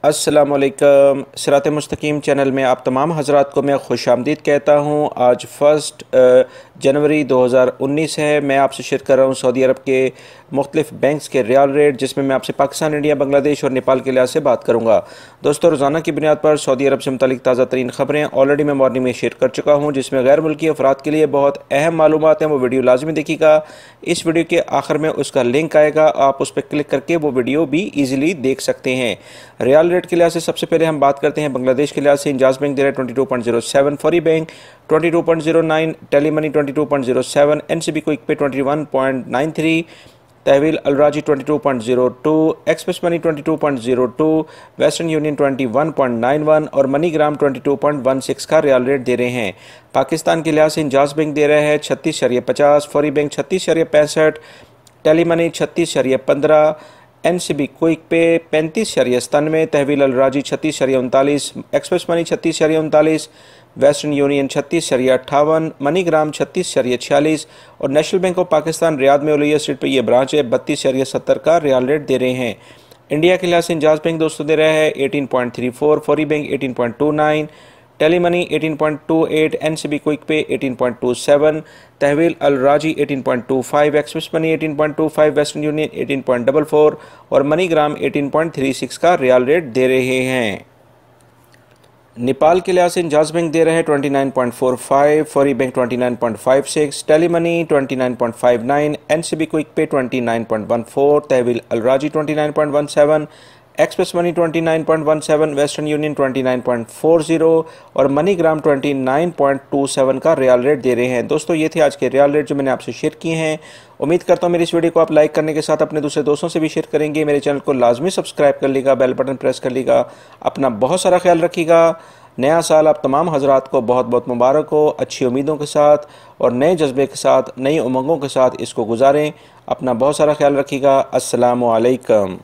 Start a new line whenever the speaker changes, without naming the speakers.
अस्सलामुअलैकुम। सिरात मुस्तकीम चैनल में आप तमाम हज़रात को मैं खुशामदीद कहता हूँ। आज 1 जनवरी 2019 है। मैं आपसे शेयर कर रहा हूँ सऊदी अरब के मुख्तलिफ बैंक्स के रियाल रेट, जिसमें मैं आपसे पाकिस्तान, इंडिया, बांग्लादेश और नेपाल के लिहाज से बात करूँगा। दोस्तों, रोज़ाना की बुनियाद पर सऊदी अरब से मुतालिक ताज़ा तरीन ख़बरें ऑलरेडी मैं मॉर्निंग में शेयर कर चुका हूँ, जिसमें गैर मुल्की अफराद के लिए बहुत अहम मालूमात हैं। वो वीडियो लाजमी देखिएगा। इस वीडियो के आखिर में उसका लिंक आएगा, आप उस पर क्लिक करके वो वीडियो भी ईजिली देख सकते हैं। रियाल रेट के लिहाज से सबसे पहले हम बात करते हैं बांग्लादेश के लिहाज से। इंजाज बैंक दे रहा है 22.07, Fawri Bank 22.09, Tele Money 22.07, NCB Quick Pay 21.93, Tahweel Al Rajhi 22.02, Express Money 22.02, Western Union 21.91 और मनी ग्राम 22.16 का रियाल रेट दे रहे हैं। पाकिस्तान के लिहाज से इंजाज बैंक दे रहा है 36.50, Fawri Bank 36.65, Tele Money 36.15, NCB Quick Pay 35.97, Tahweel Al Rajhi 36.39, Express Money 36.39, Western Union 36.58, MoneyGram 36.46 और National Bank of Pakistan Riyadh में उलैया स्ट्रीट पर यह ब्रांच है 32.70 का रियाल रेट दे रहे हैं। इंडिया के लिहाज से इंजाज बैंक दोस्तों दे रहा है 18.34, Fawri Bank 18.29, Tele Money 18.28, NCB Quick Pay 18.27, Tahweel Al Rajhi 18.25, Express Money 18.25, Western Union 18.44 और मनी ग्राम 18.36 का रियाल रेट दे रहे हैं। नेपाल के लिहाज से इंजाज बैंक दे रहे हैं 29.45, Fawri Bank 29.56, Tele Money 29.59, NCB Quick Pay 29.14, Tahweel Al Rajhi 29.17, Express Money 29.17, Western Union 29.40 और मनी ग्राम 29.27 का रियाल रेट दे रहे हैं। दोस्तों, ये थे आज के रियाल रेट जो मैंने आपसे शेयर किए हैं। उम्मीद करता हूँ मेरी इस वीडियो को आप लाइक करने के साथ अपने दूसरे दोस्तों से भी शेयर करेंगे। मेरे चैनल को लाजमी सब्सक्राइब कर लीजिएगा, बेल बटन प्रेस कर लीजिएगा। अपना बहुत सारा ख्याल रखिएगा। नया साल आप तमाम हजरात को बहुत बहुत मुबारक हो। अच्छी उम्मीदों के साथ और नए जज्बे के साथ, नई उमंगों के साथ इसको गुजारें। अपना बहुत सारा ख्याल रखिएगा। अस्सलामु अलैकुम।